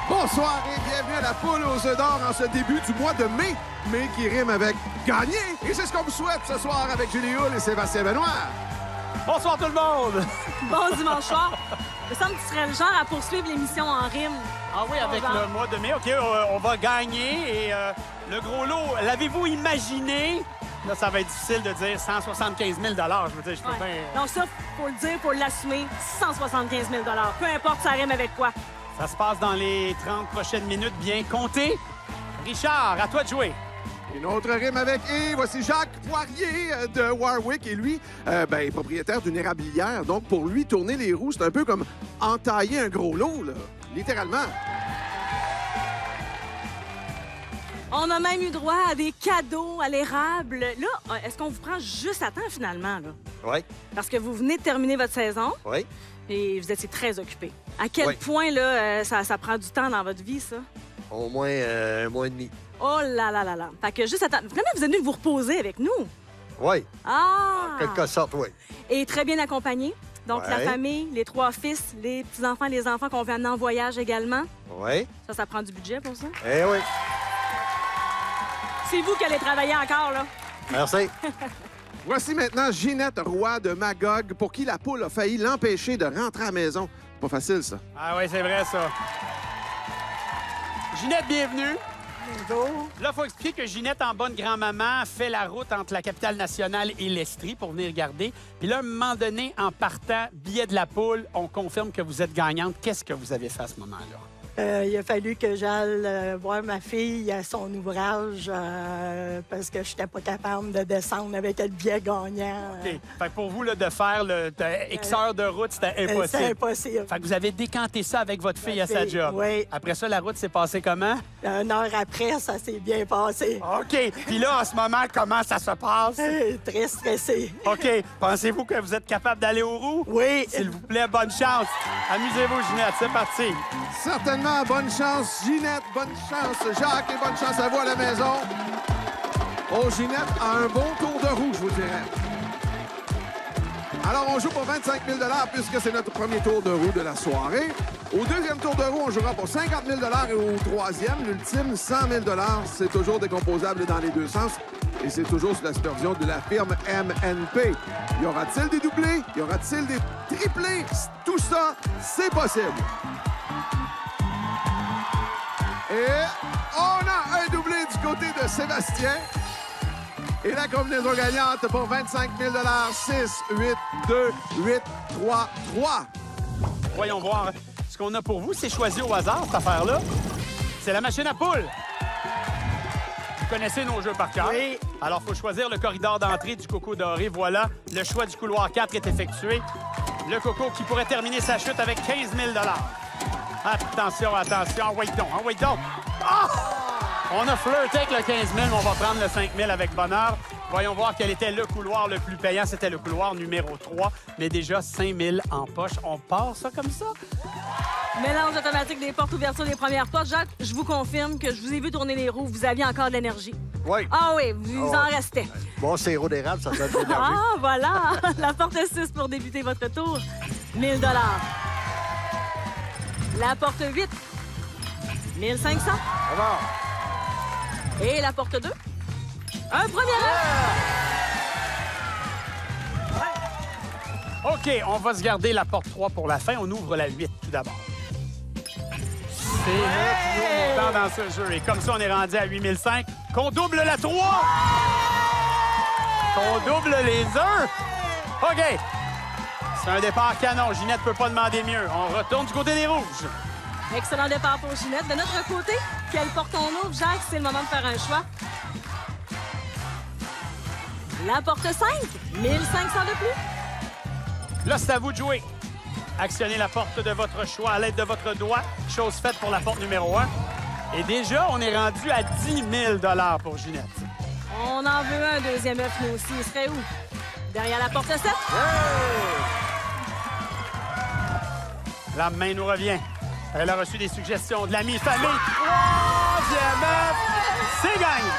Bonsoir et bienvenue à la poule aux œufs d'or en ce début du mois de mai. Mai qui rime avec gagner. Et c'est ce qu'on vous souhaite ce soir avec Julie Hull et Sébastien Benoît. Bonsoir tout le monde! Bon dimanche soir. Il me semble que tu serais le genre à poursuivre l'émission en rime. Ah oui, avec le mois de mai. OK, on va gagner. Et le gros lot, l'avez-vous imaginé? Là, ça va être difficile de dire 175 000 je veux dire, je peux bien... Donc ça, faut le dire, faut l'assumer, 175 000 peu importe ça rime avec quoi. Ça se passe dans les 30 prochaines minutes, bien compté. Richard, à toi de jouer. Une autre rime avec et voici Jacques Poirier de Warwick. Et lui, est propriétaire d'une érablière. Donc, pour lui, tourner les roues, c'est un peu comme entailler un gros lot, là. Littéralement. On a même eu droit à des cadeaux à l'érable. Là, est-ce qu'on vous prend juste à temps, finalement, là? Oui. Parce que vous venez de terminer votre saison. Oui. Et vous étiez très occupé. À quel Oui. point, là, ça prend du temps dans votre vie, ça? Au moins un mois et demi. Oh là là là là. Fait que juste à temps. Finalement, vous êtes venu vous reposer avec nous. Oui. Ah! En quelque sorte, oui. Et très bien accompagné. Donc, Ouais. la famille, les 3 fils, les petits-enfants, les enfants qu'on veut amener en voyage également. Oui. Ça prend du budget pour ça. Eh oui. C'est vous qui allez travailler encore, là. Merci. Voici maintenant Ginette Roy de Magog, pour qui la poule a failli l'empêcher de rentrer à la maison. Pas facile, ça. Ah oui, c'est vrai, ça. Ginette, bienvenue. Bonjour. Là, il faut expliquer que Ginette, en bonne grand-maman, fait la route entre la capitale nationale et l'Estrie pour venir regarder. Puis là, à un moment donné, en partant, billet de la poule, on confirme que vous êtes gagnante. Qu'est-ce que vous avez fait à ce moment-là? Il a fallu que j'aille voir ma fille à son ouvrage parce que je n'étais pas capable de descendre avec le billet gagnant. OK. Fait que pour vous, là, de faire le X heures de route, c'était impossible. C'est impossible. Fait que vous avez décanté ça avec votre fille à sa fille, job. oui. Après ça, la route s'est passée comment? 1 heure après, ça s'est bien passé. OK. Puis là, en ce moment, comment ça se passe? Très stressé. OK. Pensez-vous que vous êtes capable d'aller aux roues? Oui. S'il vous plaît, bonne chance. Amusez-vous, Ginette. C'est parti. Certainement, bonne chance, Ginette. Bonne chance, Jacques. Et bonne chance à vous à la maison. Oh, Ginette a un bon tour de roue, je vous dirais. Alors, on joue pour 25 000 puisque c'est notre premier tour de roue de la soirée. Au deuxième tour de roue, on jouera pour 50 000 et au troisième, l'ultime, 100 000 C'est toujours décomposable dans les deux sens. Et c'est toujours sous la supervision de la firme MNP. Y aura-t-il des doublés? Y aura-t-il des triplés? Tout ça, c'est possible. Et on a un doublé du côté de Sébastien. Et la combinaison gagnante pour 25 000 6, 8, 2, 8, 3, 3. Voyons voir. Ce qu'on a pour vous, c'est choisi au hasard, cette affaire-là. C'est la machine à poule. Vous connaissez nos jeux par cœur. Oui. Alors, il faut choisir le corridor d'entrée du coco doré. Voilà, le choix du couloir 4 est effectué. Le coco qui pourrait terminer sa chute avec 15 000 Attention, attention. Wait donc. Ah! On a flirté avec le 15 000, mais on va prendre le 5 000 avec bonheur. Voyons voir quel était le couloir le plus payant. C'était le couloir numéro 3, mais déjà 5 000 en poche. On part ça comme ça? Mélange automatique des portes, ouverture des premières portes. Jacques, je vous confirme que je vous ai vu tourner les roues. Vous aviez encore de l'énergie. Oui. Ah oui, vous en restait. Bon sirop d'érable, ça doit être énervé. Ah, voilà. La porte 6 pour débuter votre tour. 1 000 La porte 8. 1 500 D'abord. Et la porte 2. Un premier OK, on va se garder la porte 3 pour la fin. On ouvre la 8 tout d'abord. C'est le plus haut montant dans ce jeu. Et comme ça, on est rendu à 8 500. Qu'on double la 3! Qu'on double les 1! OK. C'est un départ canon. Ginette ne peut pas demander mieux. On retourne du côté des rouges. Excellent départ pour Ginette. De notre côté, quelle porte on ouvre, Jacques? C'est le moment de faire un choix. La porte 5, 1 500 de plus. Là, c'est à vous de jouer. Actionnez la porte de votre choix à l'aide de votre doigt. Chose faite pour la porte numéro 1. Et déjà, on est rendu à 10 000 pour Ginette. On en veut un deuxième œuf, nous aussi. Il serait où? Derrière la porte 7. La main nous revient. Elle a reçu des suggestions de l'ami famille. Troisième œuf, c'est gagné.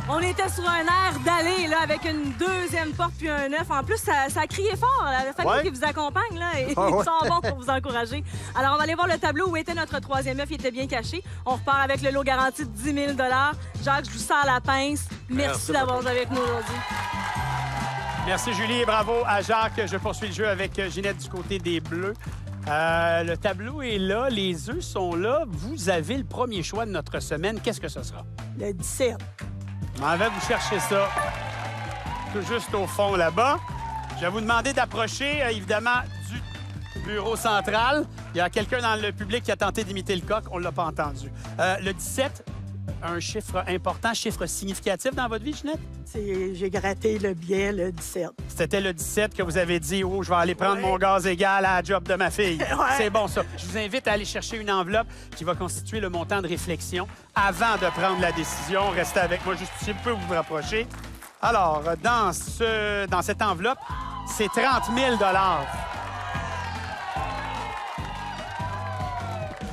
On était sur un air d'aller, là, avec une deuxième porte puis un œuf. En plus, ça a crié fort. La famille qui vous accompagne, là, et ils sont bons pour vous encourager. Alors, on va aller voir le tableau où était notre troisième œuf. Il était bien caché. On repart avec le lot garanti de 10 000 Jacques, je vous sers la pince. Merci d'avoir été avec nous aujourd'hui. Merci, Julie, et bravo à Jacques. Je poursuis le jeu avec Ginette du côté des Bleus. Le tableau est là, les œufs sont là. Vous avez le premier choix de notre semaine. Qu'est-ce que ce sera? Le 17. Je m'en vais vous chercher ça. Tout juste au fond, là-bas. Je vais vous demander d'approcher, évidemment, du bureau central. Il y a quelqu'un dans le public qui a tenté d'imiter le coq. On ne l'a pas entendu. Le 17, un chiffre important, chiffre significatif dans votre vie, Ginette? J'ai gratté le billet le 17. C'était le 17 que vous avez dit « Oh, je vais aller prendre mon gaz égal à la job de ma fille. » C'est bon, ça. Je vous invite à aller chercher une enveloppe qui va constituer le montant de réflexion avant de prendre la décision. Restez avec moi juste ici, vous pouvez vous rapprocher. Alors, dans cette enveloppe, c'est 30 000 $.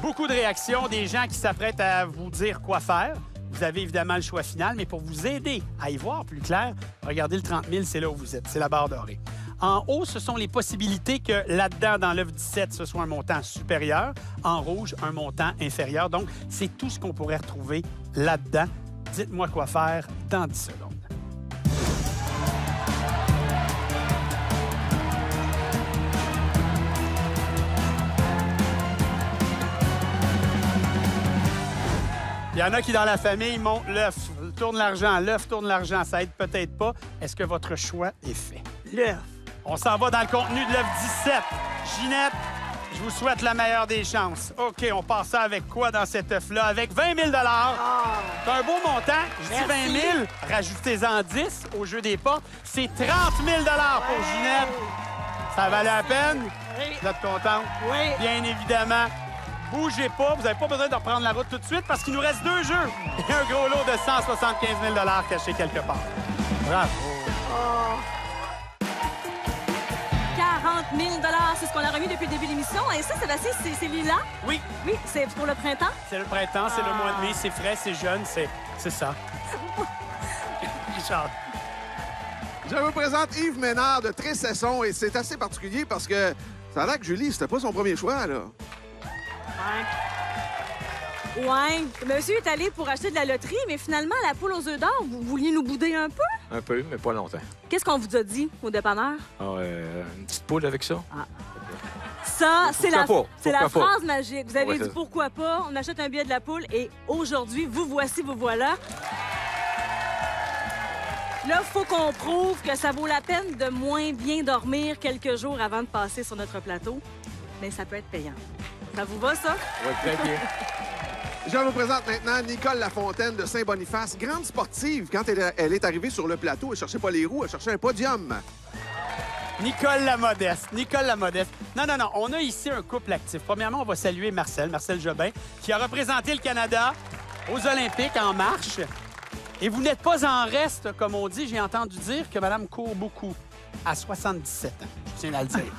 Beaucoup de réactions, des gens qui s'apprêtent à vous dire quoi faire. Vous avez évidemment le choix final, mais pour vous aider à y voir plus clair, regardez le 30 000, c'est là où vous êtes. C'est la barre dorée. En haut, ce sont les possibilités que là-dedans, dans l'œuf 17, ce soit un montant supérieur. En rouge, un montant inférieur. Donc, c'est tout ce qu'on pourrait retrouver là-dedans. Dites-moi quoi faire dans 10 secondes. Il y en a qui, dans la famille, montent l'œuf, tournent l'argent. L'œuf tourne l'argent. Ça aide peut-être pas. Est-ce que votre choix est fait? L'œuf. On s'en va dans le contenu de l'œuf 17. Ginette, je vous souhaite la meilleure des chances. OK, on passe ça avec quoi dans cet œuf-là? Avec 20 000 C'est un beau montant. Je dis 20 000. Rajoutez-en 10 au jeu des portes. C'est 30 000 pour Ginette. Ça valait la peine? Oui. Vous êtes contente? Oui. Bien évidemment. Bougez pas, vous n'avez pas besoin de reprendre la route tout de suite parce qu'il nous reste 2 jeux et un gros lot de 175 000 $ caché quelque part. Bravo. 40 000 c'est ce qu'on a remis depuis le début de l'émission. Et ça, Sébastien, c'est lilas? Oui, Oui, c'est pour le printemps? c'est le printemps, c'est le mois de mai, c'est frais, c'est jeune, c'est ça. Richard. Je vous présente Yves Ménard de Tressesson et c'est assez particulier parce que ça a l'air que Julie, c'était pas son premier choix, là. Ouais. Monsieur est allé pour acheter de la loterie, mais finalement, la poule aux œufs d'or, vous vouliez nous bouder un peu? Un peu, mais pas longtemps. Qu'est-ce qu'on vous a dit au dépanneur? Une petite poule avec ça? Ça, c'est la Pourquoi pas? phrase magique. Vous avez Ouais, dit ça. pourquoi pas, on achète un billet de la poule et aujourd'hui, vous voici, vous voilà. Là, il faut qu'on prouve que ça vaut la peine de moins bien dormir quelques jours avant de passer sur notre plateau. Mais ça peut être payant. Ça vous va, ça? Oui, très bien. Je vous présente maintenant Nicole Lafontaine de Saint-Boniface, grande sportive. Quand elle est arrivée sur le plateau, elle cherchait pas les roues, elle cherchait un podium. Nicole la modeste. Nicole la modeste. Non. On a ici un couple actif. Premièrement, on va saluer Marcel Jobin, qui a représenté le Canada aux Olympiques en marche. Et vous n'êtes pas en reste, comme on dit. J'ai entendu dire que madame court beaucoup. À 77 ans. Je tiens à le dire.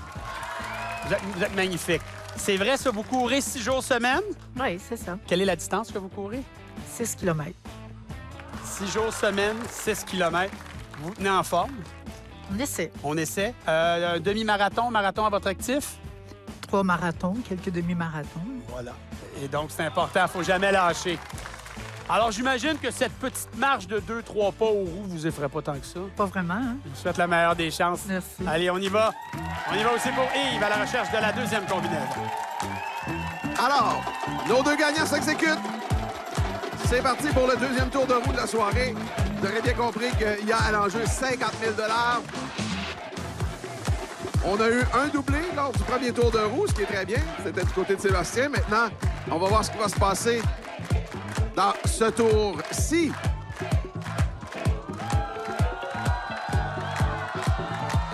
Vous êtes magnifique. C'est vrai, ça, vous courez 6 jours semaine? Oui, c'est ça. Quelle est la distance que vous courez? 6 km. 6 jours semaine, 6 km. Vous tenez en forme? On essaie. On essaie. Un demi-marathon, marathon à votre actif? 3 marathons, quelques demi-marathons. Voilà. Et donc, c'est important, il ne faut jamais lâcher. Alors, j'imagine que cette petite marche de 2-3 pas aux roues vous effraie pas tant que ça. Pas vraiment, hein? Je vous souhaite la meilleure des chances. Merci. Allez, on y va. On y va aussi pour Yves à la recherche de la deuxième combinaison. Alors, nos deux gagnants s'exécutent. C'est parti pour le deuxième tour de roue de la soirée. Vous aurez bien compris qu'il y a à l'enjeu 50 000 $. On a eu un doublé lors du premier tour de roue, ce qui est très bien. C'était du côté de Sébastien. Maintenant, on va voir ce qui va se passer dans ce tour-ci.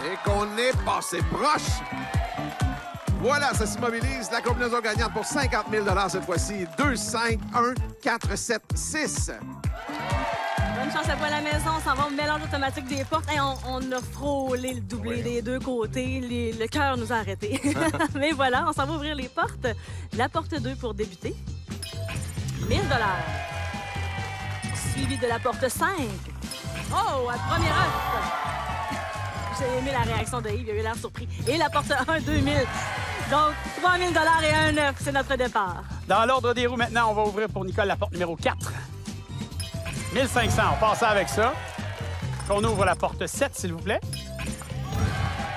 Et qu'on est passé proche. Voilà, ça s'immobilise. La combinaison gagnante pour 50 000 $ cette fois-ci. 2, 5, 1, 4, 7, 6. Bonne chance à vous à la maison. On s'en va au mélange automatique des portes. Hey, on a frôlé le doublé des deux côtés. Le cœur nous a arrêtés. Mais voilà, on s'en va ouvrir les portes. La porte 2 pour débuter. 1 000 $. Suivi de la porte 5. Oh, à première œuf. J'ai aimé la réaction de Yves, il a eu l'air surpris. Et la porte 1, 2000. Donc, 3 000 et un œuf, c'est notre départ. Dans l'ordre des roues, maintenant, on va ouvrir pour Nicole la porte numéro 4. 1500, on passe avec ça. On ouvre la porte 7, s'il vous plaît.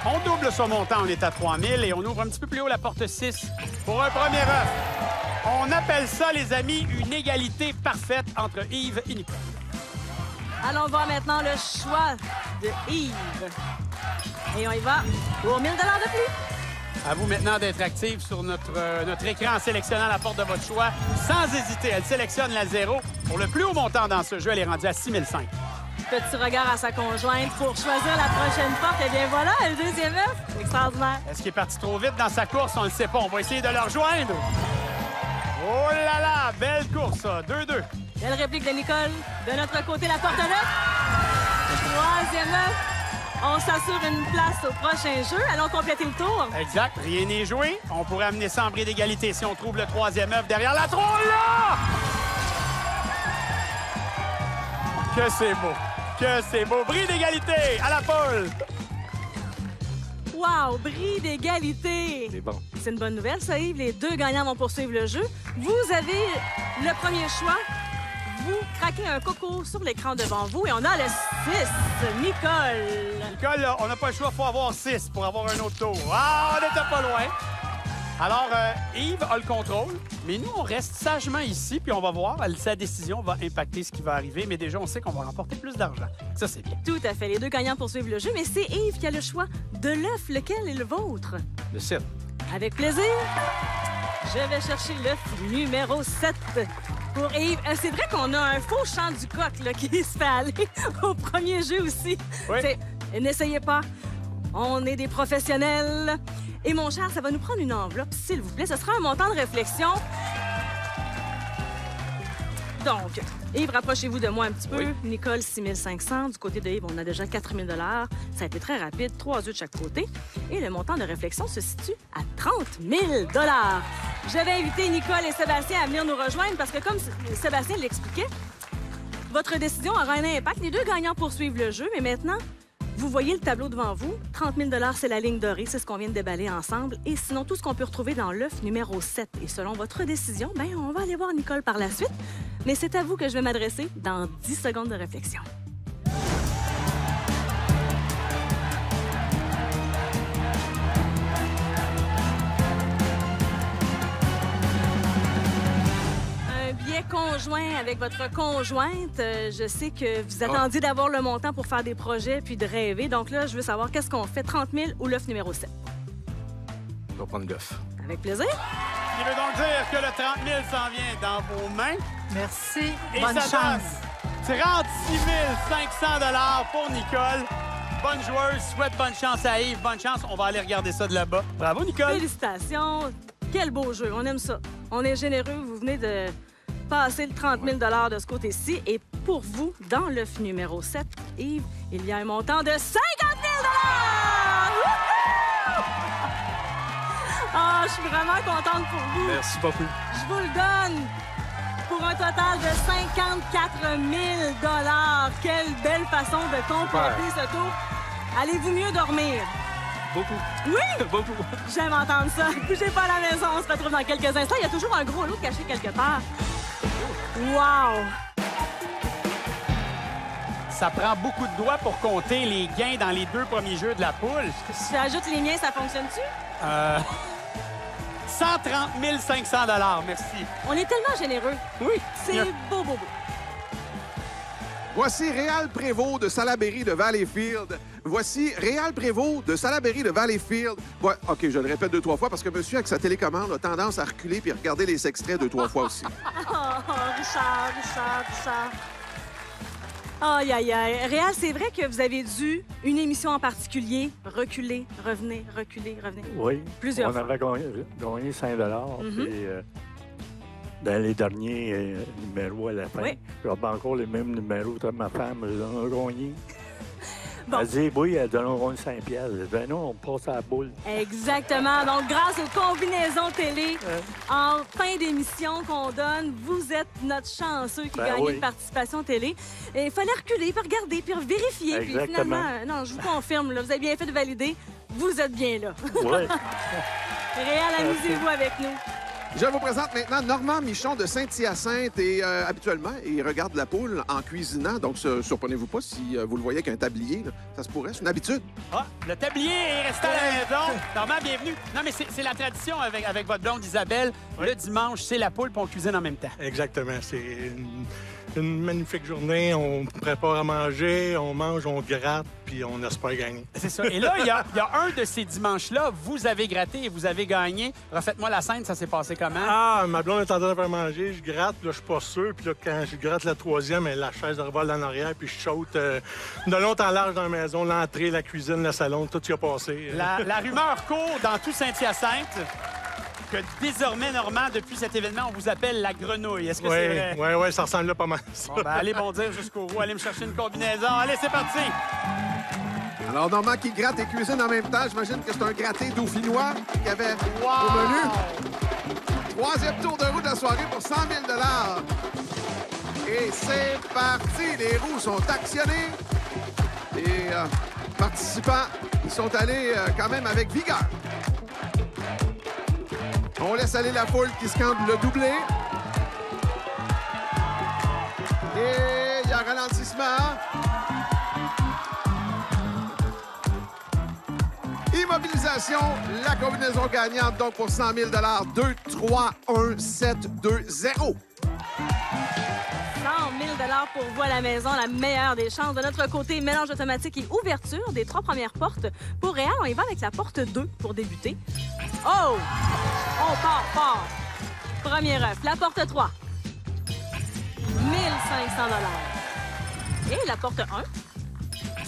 On double son montant, on est à 3000 et on ouvre un petit peu plus haut la porte 6 pour un premier œuf. On appelle ça, les amis, une égalité parfaite entre Yves et Nicole. Allons voir maintenant le choix de Yves. Et on y va pour 1 000 de plus. À vous maintenant d'être active sur notre écran en sélectionnant la porte de votre choix. Sans hésiter, elle sélectionne la 0. Pour le plus haut montant dans ce jeu, elle est rendue à 6005. Petit regard à sa conjointe pour choisir la prochaine porte. Et bien voilà, le deuxième œuf. Extraordinaire. Est-ce qu'il est parti trop vite dans sa course? On ne le sait pas. On va essayer de le rejoindre. Oh là là! Belle course, ça. 2-2. Belle réplique de Nicole. De notre côté, la porte 9. Troisième œuf. On s'assure une place au prochain jeu. Allons compléter le tour. Exact. Rien n'est joué. On pourrait amener ça en bris d'égalité si on trouve le troisième œuf derrière la trône, là! Que c'est beau. Que c'est beau. Bris d'égalité à la poule. Wow, bris d'égalité. C'est bon. C'est une bonne nouvelle, ça, Yves. Les deux gagnants vont poursuivre le jeu. Vous avez le premier choix. Vous craquez un coco sur l'écran devant vous et on a le 6, Nicole. Nicole, là, on n'a pas le choix. Il faut avoir 6 pour avoir un autre tour. Ah, on n'était pas loin. Alors, Yves a le contrôle, mais nous, on reste sagement ici, puis on va voir. Sa décision va impacter ce qui va arriver, mais déjà, on sait qu'on va remporter plus d'argent. Ça, c'est bien. Tout à fait. Les deux gagnants poursuivent le jeu, mais c'est Yves qui a le choix de l'œuf. Lequel est le vôtre? Le 7. Avec plaisir. Je vais chercher l'œuf numéro 7 pour Yves. C'est vrai qu'on a un faux chant du coq là, qui se fait aller au premier jeu aussi. Oui. N'essayez pas. On est des professionnels. Et mon cher, ça va nous prendre une enveloppe, s'il vous plaît. Ce sera un montant de réflexion. Donc, Yves, rapprochez-vous de moi un petit peu. Oui. Nicole, 6 500. Du côté de Yves, on a déjà 4 000 $. Ça a été très rapide, 3 œufs de chaque côté. Et le montant de réflexion se situe à 30 000 $. Je vais inviter Nicole et Sébastien à venir nous rejoindre parce que, comme Sébastien l'expliquait, votre décision aura un impact. Les deux gagnants poursuivent le jeu, mais maintenant, vous voyez le tableau devant vous. 30 000 $, c'est la ligne dorée. C'est ce qu'on vient de déballer ensemble. Et sinon, tout ce qu'on peut retrouver dans l'œuf numéro 7. Et selon votre décision, bien, on va aller voir Nicole par la suite. Mais c'est à vous que je vais m'adresser dans 10 secondes de réflexion. Un billet conjoint avec votre conjointe. Je sais que vous attendiez d'avoir le montant pour faire des projets puis de rêver. Donc là, je veux savoir qu'est-ce qu'on fait, 30 000 ou l'œuf numéro 7? On va prendre l'œuf. Avec plaisir. Ce qui veut donc dire que le 30 000 s'en vient dans vos mains. Merci. Et Bonne ça chance. donne 36 500 $ pour Nicole. Bonne joueuse. Souhaite bonne chance à Yves. Bonne chance. On va aller regarder ça de là-bas. Bravo, Nicole. Félicitations. Quel beau jeu. On aime ça. On est généreux. Vous venez de passer le 30 000 $ de ce côté-ci. Et pour vous, dans l'œuf numéro 7, Yves, il y a un montant de 50 000 $! Ah, je suis vraiment contente pour vous. Merci beaucoup. Je vous le donne pour un total de 54 000 $. Quelle belle façon de compléter ce tour. Allez-vous mieux dormir? Beaucoup. Oui! Beaucoup. J'aime entendre ça. Bougez pas à la maison, on se retrouve dans quelques instants. Il y a toujours un gros lot caché quelque part. Wow! Ça prend beaucoup de doigts pour compter les gains dans les deux premiers jeux de la poule. Si j'ajoute les miens, ça fonctionne-tu? 130 500 $. Merci. On est tellement généreux. Oui. C'est beau, beau, beau. Voici Réal Prévost de Salaberry de Valleyfield. Voici Réal Prévost de Salaberry de Valleyfield. Ouais, OK, je le répète 2-3 fois parce que monsieur, avec sa télécommande, a tendance à reculer puis regarder les extraits 2-3 fois aussi. Oh, Richard. Aïe, aïe, aïe. Réal, c'est vrai que vous avez dû une émission en particulier reculer, revenir, reculer, revenir. Oui. Plusieurs on fois. avait gagné 5 puis dans les derniers numéros à la fin, Oui. j'avais encore les mêmes numéros que ma femme. On a gagné. Bon. Elle dit, oui, elles donneront 5 piastres. Ben non, on passe à la boule. Exactement. Donc, grâce aux combinaisons télé, en fin d'émission qu'on donne, vous êtes notre chanceux qui gagne une participation télé. Il fallait reculer, puis regarder, puis vérifier. Puis finalement, non, je vous confirme, là, vous avez bien fait de valider. Vous êtes bien là. Oui. Réal, amusez-vous avec nous. Je vous présente maintenant Normand Michon de Saint-Hyacinthe et habituellement, il regarde la poule en cuisinant. Donc, surprenez-vous pas si vous le voyez avec un tablier. Là. Ça se pourrait, c'est une habitude. Ah, le tablier est resté à la maison. Normand, bienvenue. Non, mais c'est la tradition avec votre blonde Isabelle. Oui. Le dimanche, c'est la poule puis on cuisine en même temps. Exactement. C'est une magnifique journée. On prépare à manger, on mange, on gratte, puis on espère gagner. C'est ça. Et là, il y a un de ces dimanches-là, vous avez gratté et vous avez gagné. Refaites-moi la scène, ça s'est passé comment? Ah, ma blonde est en train de faire manger, je gratte, là, je suis pas sûr. Puis là, quand je gratte la troisième, la chaise revole en arrière, puis je saute de long en large dans la maison, l'entrée, la cuisine, le salon, tout y a passé. La rumeur court dans tout Saint-Hyacinthe que désormais, Normand, depuis cet événement, on vous appelle la grenouille. Est-ce que c'est vrai? Oui, ça ressemble là pas mal. Bon, ben, allez bondir jusqu'au bout. Allez me chercher une combinaison. Allez, c'est parti! Alors, Normand qui gratte et cuisine en même temps. J'imagine que c'est un gratté dauphinois qu'il y avait au menu. Troisième tour de roue de la soirée pour 100 000 $. Et c'est parti. Les roues sont actionnées. Les participants, ils sont allés quand même avec vigueur. On laisse aller la foule qui scande le doublé. Et il y a un ralentissement. Immobilisation, la combinaison gagnante donc pour 100 000 $. 2, 3, 1, 7, 2, 0. 100 000 $ pour vous à la maison, la meilleure des chances. De notre côté, mélange automatique et ouverture des 3 premières portes. Pour Réal, on y va avec la porte 2 pour débuter. Oh! On part fort. Premier œuf. La porte 3. 1 500 $. Et la porte 1.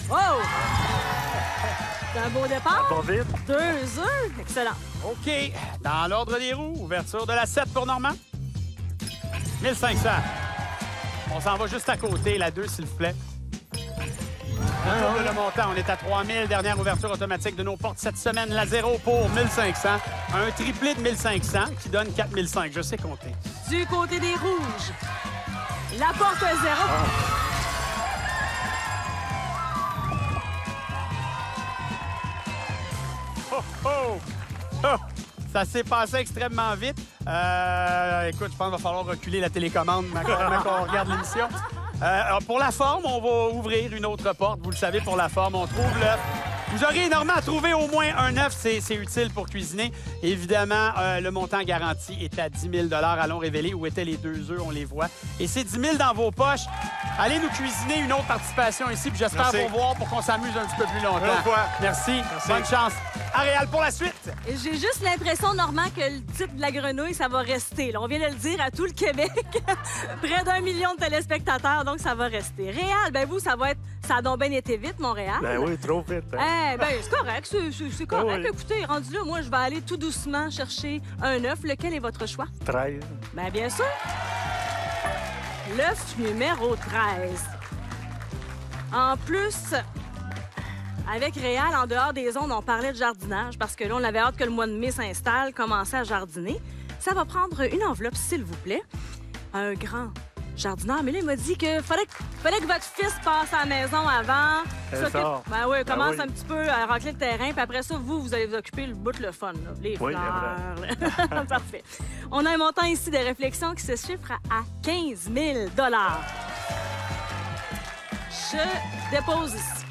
Oh! C'est un beau départ. Pas vite. 2 œufs. Excellent. OK. Dans l'ordre des roues, ouverture de la 7 pour Normand. 1500. On s'en va juste à côté, la 2, s'il vous plaît. Le montant, on est à 3000. Dernière ouverture automatique de nos portes cette semaine. La 0 pour 1500. Un triplé de 1500 qui donne 4005. Je sais compter. Du côté des rouges, la porte 0. Oh, oh! Oh! Ça s'est passé extrêmement vite. Écoute, je pense qu'il va falloir reculer la télécommande maintenant qu'on regarde l'émission. Pour la forme, on va ouvrir une autre porte. Vous le savez, pour la forme, on trouve l'œuf. Vous aurez énormément à trouver au moins un œuf. C'est utile pour cuisiner. Évidemment, le montant garanti est à 10 000 $. Allons révéler où étaient les 2 œufs. On les voit. Et c'est 10 000 dans vos poches. Allez nous cuisiner une autre participation ici. Puis j'espère vous voir pour qu'on s'amuse un petit peu plus longtemps. Merci. Bonne chance. À Réal pour la suite. J'ai juste l'impression, Normand, que le titre de la grenouille, ça va rester. Là, on vient de le dire à tout le Québec. Près d'1 million de téléspectateurs, donc ça va rester. Réal, ben vous, ça a donc bien été vite, Montréal. Ben oui, trop vite. Hein? Ben, c'est correct, c'est correct. Oui. Écoutez, rendu là, moi, je vais aller tout doucement chercher un œuf. Lequel est votre choix? 13. Ben, bien sûr. L'œuf numéro 13. En plus, avec Réal, en dehors des ondes, on parlait de jardinage parce que là, on avait hâte que le mois de mai s'installe, commencer à jardiner. Ça va prendre une enveloppe, s'il vous plaît. Un grand jardineur. Mais là, il m'a dit qu'il fallait que votre fils passe à la maison avant. Ben oui, commence un petit peu à racler le terrain. Puis après ça, vous allez vous occuper le bout le fun. Là. Les fleurs. Parfait. On a un montant ici de réflexion qui se chiffre à 15 000 $. Je dépose ici.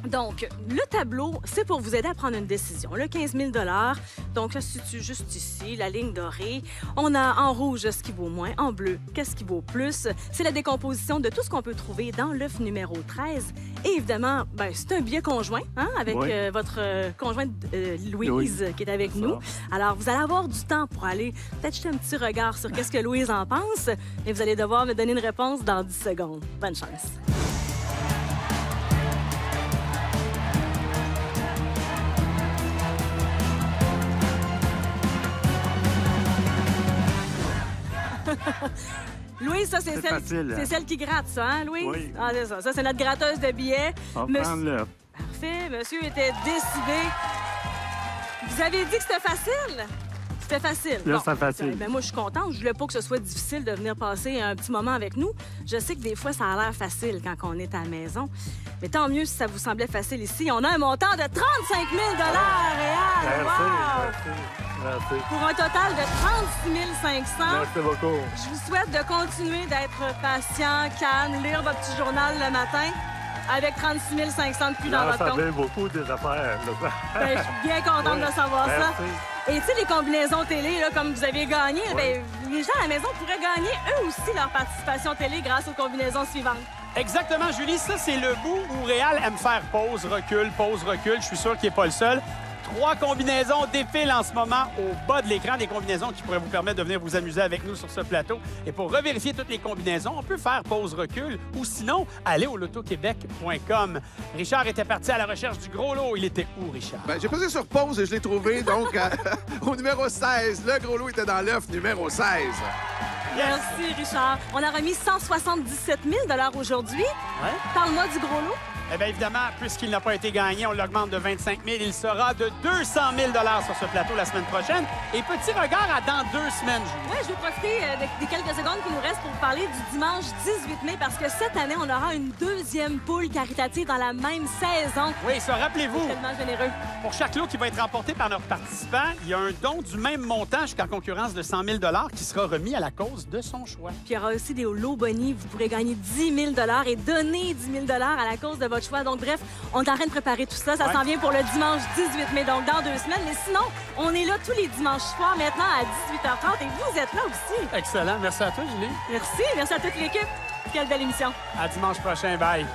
Donc, le tableau, c'est pour vous aider à prendre une décision. Le 15 000 $, donc ça se situe juste ici, la ligne dorée. On a en rouge ce qui vaut moins, en bleu, qu'est-ce qui vaut plus. C'est la décomposition de tout ce qu'on peut trouver dans l'œuf numéro 13. Et évidemment, ben, c'est un billet conjoint hein, avec votre conjointe Louise qui est avec nous. Alors, vous allez avoir du temps pour aller peut-être jeter un petit regard sur qu'est-ce que Louise en pense. Et vous allez devoir me donner une réponse dans 10 secondes. Bonne chance. Louise, ça, c'est facile, hein? celle qui gratte, ça, hein, Louise? Oui. Ah, c'est ça. Ça, c'est notre gratteuse de billets. On va prendre le... Parfait. Monsieur était décidé. Vous avez dit que c'était facile? C'était facile. Là, Bon, c'est facile. Ben moi, je suis contente. Je voulais pas que ce soit difficile de venir passer un petit moment avec nous. Je sais que des fois, ça a l'air facile quand on est à la maison. Mais tant mieux si ça vous semblait facile ici. On a un montant de 35 000 Réal. Wow! Merci. Pour un total de 36 500. Merci beaucoup. Je vous souhaite de continuer d'être patient, calme, lire votre petit journal le matin avec 36 500 de plus dans Là, votre ça compte. fait beaucoup des affaires. Là. Ben, je suis bien contente de savoir ça. Merci. Et tu sais, les combinaisons télé, là, comme vous avez gagné, ben, les gens à la maison pourraient gagner eux aussi leur participation télé grâce aux combinaisons suivantes. Exactement, Julie. Ça, c'est le bout où Réal aime faire pause, recul, pause, recul. Je suis sûr qu'il n'est pas le seul. 3 combinaisons défilent en ce moment au bas de l'écran, des combinaisons qui pourraient vous permettre de venir vous amuser avec nous sur ce plateau. Et pour revérifier toutes les combinaisons, on peut faire pause recul ou sinon, aller au lotoquebec.com. Richard était parti à la recherche du gros lot. Il était où, Richard? Ben, j'ai posé sur pause et je l'ai trouvé, donc, au numéro 16. Le gros lot était dans l'œuf numéro 16. Merci, Richard. On a remis 177 000 aujourd'hui. Ouais. Parle-moi du gros lot. Eh bien, évidemment, puisqu'il n'a pas été gagné, on l'augmente de 25 000. Il sera de 200 000 sur ce plateau la semaine prochaine. Et petit regard à dans 2 semaines, Julie. Oui, je vais profiter des quelques secondes qui nous restent pour vous parler du dimanche 18 mai parce que cette année, on aura une deuxième poule caritative dans la même saison. Oui, ça, rappelez-vous, Tellement généreux. pour chaque lot qui va être remporté par notre participant, il y a un don du même montant jusqu'en concurrence de 100 000 qui sera remis à la cause de son choix. Puis il y aura aussi des lots bonnies. Vous pourrez gagner 10 000 et donner 10 000 à la cause de votre choix. Donc, bref, on est en train de préparer tout ça. Ça s'en vient pour le dimanche 18 mai, donc dans 2 semaines. Mais sinon, on est là tous les dimanches soirs maintenant à 18h30 et vous êtes là aussi. Excellent. Merci à toi, Julie. Merci. Merci à toute l'équipe. Quelle belle émission. À dimanche prochain. Bye.